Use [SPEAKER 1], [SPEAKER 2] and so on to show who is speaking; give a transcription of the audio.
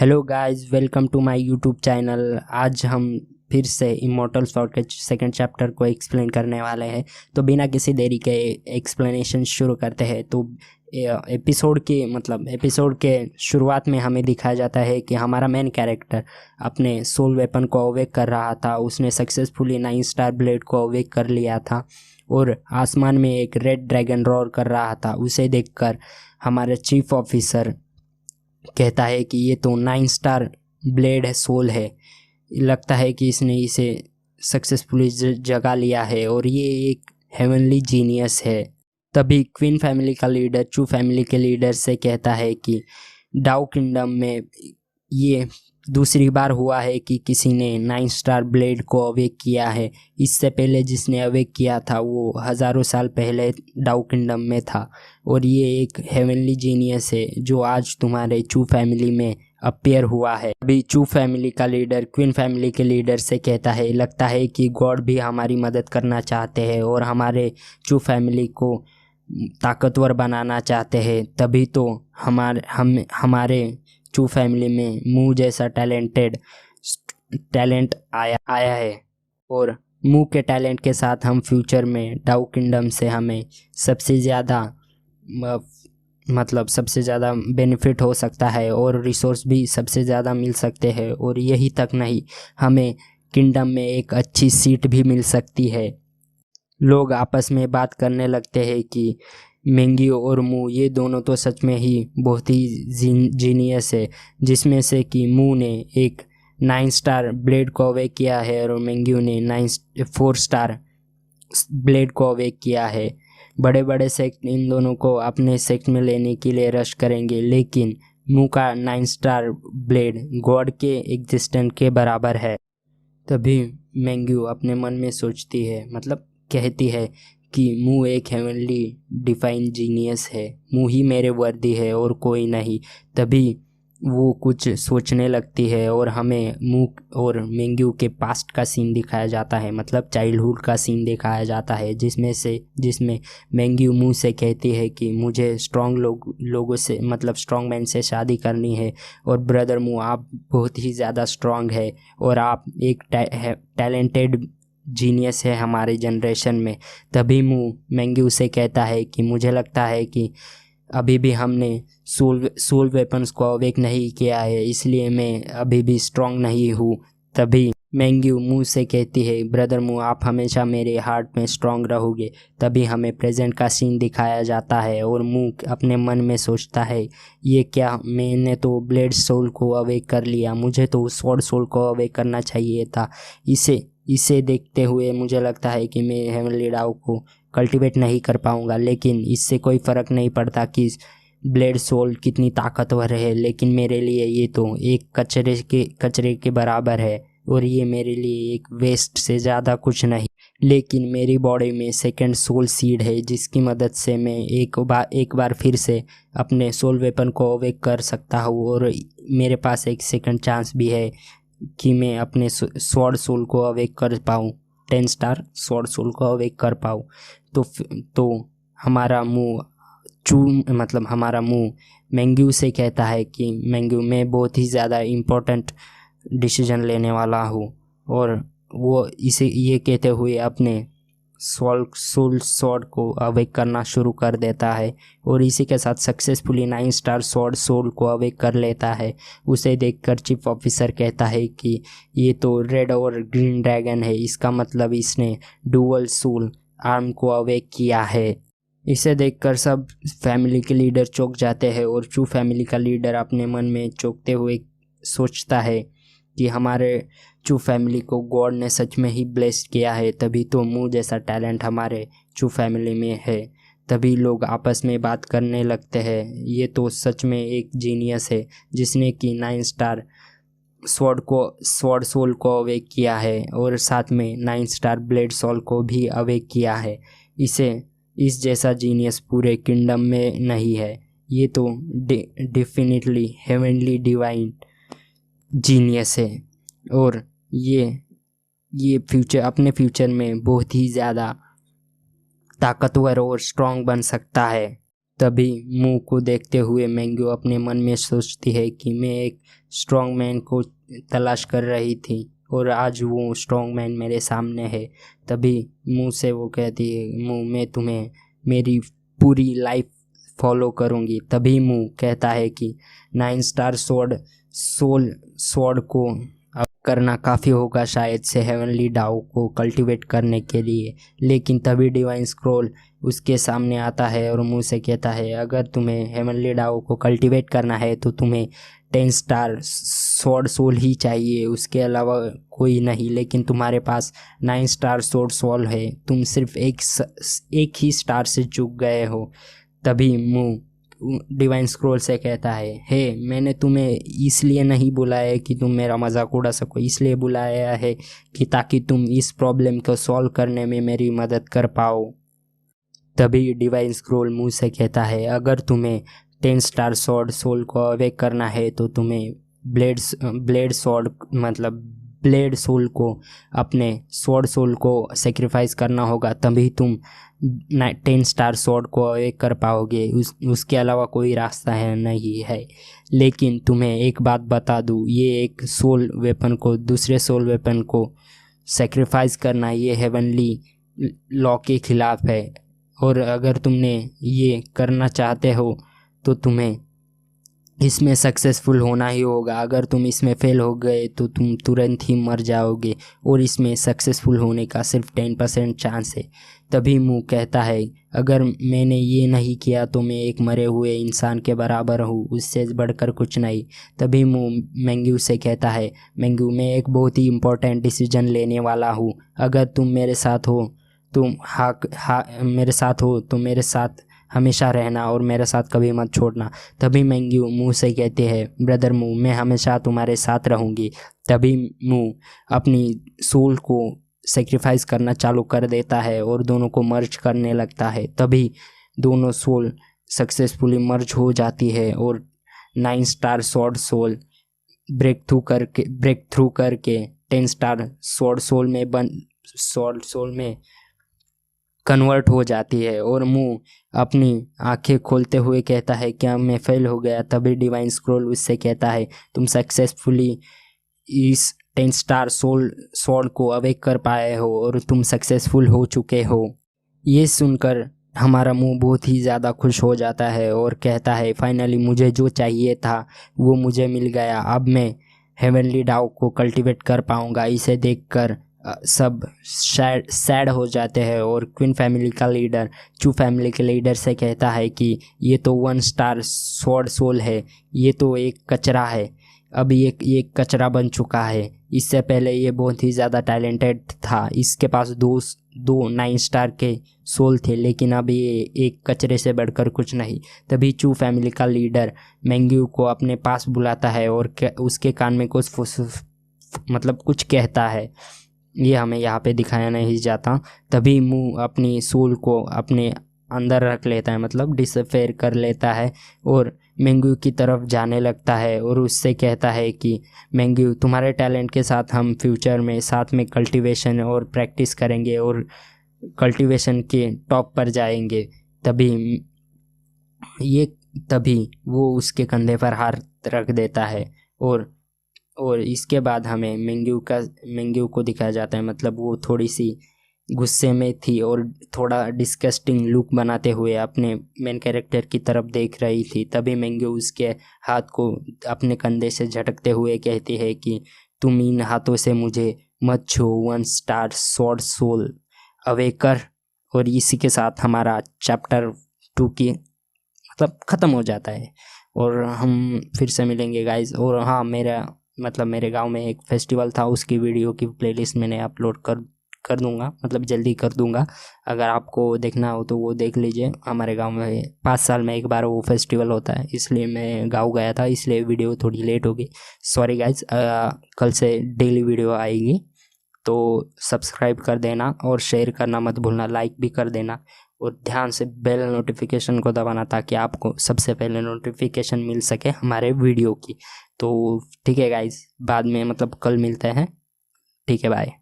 [SPEAKER 1] Hello guys, welcome to my YouTube channel. आज हम फिर से इमॉर्टल स्वॉर्ड के सेकंड चैप्टर को एक्सप्लेन करने वाले हैं। तो बिना किसी देरी के एक्सप्लेनेशन शुरू करते हैं। तो एपिसोड के शुरुआत में हमें दिखाया जाता है कि हमारा मेन कैरेक्टर अपने सोल वेपन को अवेक कर रहा था। उसने सक्सेसफुली 9 स्टार ब्लेड को अवेक कर लिया था और आसमान में एक रेड ड्रैगन रोर कर रहा था। उसे देखकर हमारे चीफ ऑफिसर कहता है कि ये तो 9 स्टार ब्लेड है, सोल है। लगता है कि इसने इसे सक्सेसफुली जगा लिया है और ये एक हेवनली जीनियस है। तभी क्वीन फैमिली का लीडर चू फैमिली के लीडर से कहता है कि डाउ किंगडम में ये दूसरी बार हुआ है कि किसी ने 9 स्टार ब्लेड को अवेक किया है। इससे पहले जिसने अवेक किया था वो हज़ारों साल पहले डाउ किंगडम में था और ये एक हेवनली जीनियस है जो आज तुम्हारे चू फैमिली में अपीयर हुआ है। अभी चू फैमिली का लीडर क्वीन फैमिली के लीडर से कहता है, लगता है कि गॉड भी हमारी मदद करना चाहते हैं और हमारे चू फैमिली को ताकतवर बनाना चाहते हैं। तभी तो हमारे चू फैमिली में मू जैसा टैलेंट आया है और मू के टैलेंट के साथ हम फ्यूचर में डाउ किंगडम से हमें सबसे ज़्यादा बेनिफिट हो सकता है और रिसोर्स भी सबसे ज़्यादा मिल सकते हैं। और यही तक नहीं, हमें किंगडम में एक अच्छी सीट भी मिल सकती है। लोग आपस में बात करने लगते हैं कि मेंगियो और मू ये दोनों तो सच में ही बहुत ही जीनियस है, जिसमें से कि मू ने एक 9 स्टार ब्लेड को अवेक किया है और मेंगियो ने 4 स्टार ब्लेड को अवेक किया है। बड़े बड़े सेक्ट इन दोनों को अपने सेक्ट में लेने के लिए रश करेंगे, लेकिन मू का 9 स्टार ब्लेड गॉड के एग्जिस्टेंट के बराबर है। तभी मेंगियो अपने मन में सोचती है, कहती है कि मू एक हेवनली डिफाइन जीनियस है, मू ही मेरे वर्दी है और कोई नहीं। तभी वो कुछ सोचने लगती है और हमें मू और मेंगियो के पास्ट का सीन दिखाया जाता है, चाइल्डहुड का सीन दिखाया जाता है, जिसमें मेंगियो मू से कहती है कि मुझे स्ट्रॉन्ग लोगों से स्ट्रॉन्ग मैन से शादी करनी है और ब्रदर मू आप बहुत ही ज़्यादा स्ट्रॉन्ग है और आप एक टैलेंटेड जीनियस है हमारे जनरेशन में। तभी मेंगियो से कहता है कि मुझे लगता है कि अभी भी हमने सोल वेपन्स को अवेक नहीं किया है, इसलिए मैं अभी भी स्ट्रॉन्ग नहीं हूँ। तभी मेंगियो मू से कहती है, ब्रदर मू आप हमेशा मेरे हार्ट में स्ट्रॉन्ग रहोगे। तभी हमें प्रेजेंट का सीन दिखाया जाता है और मू अपने मन में सोचता है, ये क्या, मैंने तो ब्लेड सोल को अवेक कर लिया, मुझे तो स्वॉर्ड सोल को अवेक करना चाहिए था। इसे देखते हुए मुझे लगता है कि मैं हेवनली डाउ को कल्टीवेट नहीं कर पाऊंगा, लेकिन इससे कोई फ़र्क नहीं पड़ता कि ब्लेड सोल कितनी ताकतवर है, लेकिन मेरे लिए ये तो एक कचरे के बराबर है और ये मेरे लिए एक वेस्ट से ज़्यादा कुछ नहीं। लेकिन मेरी बॉडी में सेकंड सोल सीड है, जिसकी मदद से मैं एक बार फिर से अपने सोल वेपन को अवेक कर सकता हूँ और मेरे पास एक सेकंड चांस भी है कि मैं अपने स्वॉर्ड सोल को अवेक कर पाऊँ, 10 स्टार स्वॉर्ड सोल को अवेक कर पाऊँ। तो हमारा मुंह मेंगियो से कहता है कि मेंगियो मैं बहुत ही ज़्यादा इम्पोर्टेंट डिसीजन लेने वाला हूँ, और वो इसे ये कहते हुए अपने सोल स्वॉर्ड को अवेक करना शुरू कर देता है और इसी के साथ सक्सेसफुली 9 स्टार स्वॉर्ड सोल को अवेक कर लेता है। उसे देखकर चीफ ऑफिसर कहता है कि ये तो रेड और ग्रीन ड्रैगन है, इसका मतलब इसने डुअल सोल आर्म को अवेक किया है। इसे देखकर सब फैमिली के लीडर चौंक जाते हैं और चू फैमिली का लीडर अपने मन में चौंकते हुए सोचता है कि हमारे चू फैमिली को गॉड ने सच में ही ब्लेस्ड किया है, तभी तो मू जैसा टैलेंट हमारे चू फैमिली में है। तभी लोग आपस में बात करने लगते हैं, ये तो सच में एक जीनियस है जिसने कि 9 स्टार स्वॉर्ड सोल को अवेक किया है और साथ में 9 स्टार ब्लेड सोल को भी अवेक किया है। इस जैसा जीनियस पूरे किंगडम में नहीं है, ये तो डेफिनेटली हेवनली डिवाइन जीनियस है और ये अपने फ्यूचर में बहुत ही ज़्यादा ताकतवर और स्ट्रॉन्ग बन सकता है। तभी मू को देखते हुए मैंगो अपने मन में सोचती है कि मैं एक स्ट्रॉन्ग मैन को तलाश कर रही थी और आज वो स्ट्रॉन्ग मैन मेरे सामने है। तभी मू से वो कहती है, मू मैं तुम्हें मेरी पूरी लाइफ फॉलो करूँगी। तभी मू कहता है कि 9 स्टार सोल्ड को अब करना काफ़ी होगा शायद से हेवनली डाओ को कल्टीवेट करने के लिए। लेकिन तभी डिवाइन स्क्रॉल उसके सामने आता है और मुँह से कहता है, अगर तुम्हें हेवनली डाओ को कल्टीवेट करना है तो तुम्हें 10 स्टार स्वॉर्ड सोल ही चाहिए, उसके अलावा कोई नहीं। लेकिन तुम्हारे पास 9 स्टार स्वॉर्ड सोल है, तुम सिर्फ एक ही स्टार से चूक गए हो। तभी मुँह डिवाइन स्क्रॉल से कहता है, हे मैंने तुम्हें इसलिए नहीं बुलाया है कि तुम मेरा मजाक उड़ा सको, इसलिए बुलाया है कि ताकि तुम इस प्रॉब्लम को सॉल्व करने में मेरी मदद कर पाओ। तभी डिवाइन स्क्रॉल मुँह से कहता है, अगर तुम्हें 10 स्टार स्वॉर्ड सोल को अवेक करना है तो तुम्हें ब्लेड सोल को अपने स्वॉर्ड सोल को सेक्रीफाइस करना होगा, तभी तुम 10 स्टार स्वॉर्ड को अवेक कर पाओगे। उसके अलावा कोई रास्ता नहीं है। लेकिन तुम्हें एक बात बता दूँ, ये एक सोल वेपन को दूसरे सोल वेपन को सेक्रीफाइस करना ये हेवनली लॉ के खिलाफ है, और अगर तुमने ये करना चाहते हो तो तुम्हें इसमें सक्सेसफुल होना ही होगा। अगर तुम इसमें फेल हो गए तो तुम तुरंत ही मर जाओगे, और इसमें सक्सेसफुल होने का सिर्फ 10% चांस है। तभी मुँह कहता है, अगर मैंने ये नहीं किया तो मैं एक मरे हुए इंसान के बराबर हूँ, उससे बढ़कर कुछ नहीं। तभी मुँह मैंग्यू से कहता है, मैंग्यू मैं एक बहुत ही इम्पोर्टेंट डिसीजन लेने वाला हूँ, अगर तुम मेरे साथ हो तो मेरे साथ हमेशा रहना और मेरे साथ कभी मत छोड़ना। तभी मैंग्यू मुँह से कहते हैं, ब्रदर मुँह मैं हमेशा तुम्हारे साथ रहूँगी। तभी मुँह अपनी सोल को सेक्रीफाइस करना चालू कर देता है और दोनों को मर्ज करने लगता है। तभी दोनों सोल सक्सेसफुली मर्ज हो जाती है और 9 star sword soul break through करके 10 स्टार स्वॉर्ड सोल में कन्वर्ट हो जाती है। और मुँह अपनी आंखें खोलते हुए कहता है, क्या मैं फेल हो गया? तभी डिवाइन स्क्रॉल उससे कहता है, तुम सक्सेसफुली इस 10 स्टार सोल को अवेक कर पाए हो और तुम सक्सेसफुल हो चुके हो। ये सुनकर हमारा मुँह बहुत ही ज़्यादा खुश हो जाता है और कहता है, फाइनली मुझे जो चाहिए था वो मुझे मिल गया, अब मैं हेवनली डाउ को कल्टीवेट कर पाऊँगा। इसे देखकर सब सैड हो जाते हैं और क्वीन फैमिली का लीडर चू फैमिली के लीडर से कहता है कि ये तो 1 स्टार स्वॉर्ड सोल है, ये तो एक कचरा है, अब ये कचरा बन चुका है। इससे पहले ये बहुत ही ज़्यादा टैलेंटेड था, इसके पास दो 9 स्टार के सोल थे, लेकिन अब ये एक कचरे से बढ़कर कुछ नहीं। तभी चू फैमिली का लीडर मैंग्यू को अपने पास बुलाता है और उसके कान में कुछ कहता है, ये हमें यहाँ पे दिखाया नहीं जाता। तभी मुँह अपनी सोल को अपने अंदर रख लेता है, मतलब डिसअपेयर कर लेता है और मैंग्यू की तरफ जाने लगता है और उससे कहता है कि मैंग्यू तुम्हारे टैलेंट के साथ हम फ्यूचर में साथ में कल्टीवेशन और प्रैक्टिस करेंगे और कल्टीवेशन के टॉप पर जाएंगे। तभी वो उसके कंधे पर हाथ रख देता है और इसके बाद हमें मैंग्यू को दिखाया जाता है, मतलब वो थोड़ी सी गुस्से में थी और थोड़ा डिस्गस्टिंग लुक बनाते हुए अपने मेन कैरेक्टर की तरफ देख रही थी। तभी मैंग्यू उसके हाथ को अपने कंधे से झटकते हुए कहती है कि तुम इन हाथों से मुझे मत छो, 1 स्टार स्वॉर्ड सोल अवेकर। और इसी के साथ हमारा चैप्टर 2 की ख़त्म हो जाता है और हम फिर से मिलेंगे गाइज। और हाँ, मेरे गांव में एक फेस्टिवल था, उसकी वीडियो की प्लेलिस्ट मैंने अपलोड कर दूंगा, मतलब जल्दी कर दूंगा। अगर आपको देखना हो तो वो देख लीजिए। हमारे गांव में 5 साल में एक बार वो फेस्टिवल होता है, इसलिए मैं गांव गया था, इसलिए वीडियो थोड़ी लेट हो गई, सॉरी गाइज। कल से डेली वीडियो आएगी, तो सब्सक्राइब कर देना और शेयर करना मत भूलना, लाइक भी कर देना और ध्यान से बेल नोटिफिकेशन को दबाना ताकि आपको सबसे पहले नोटिफिकेशन मिल सके हमारे वीडियो की। तो ठीक है गाइज, बाद में कल मिलते हैं। ठीक है, बाय।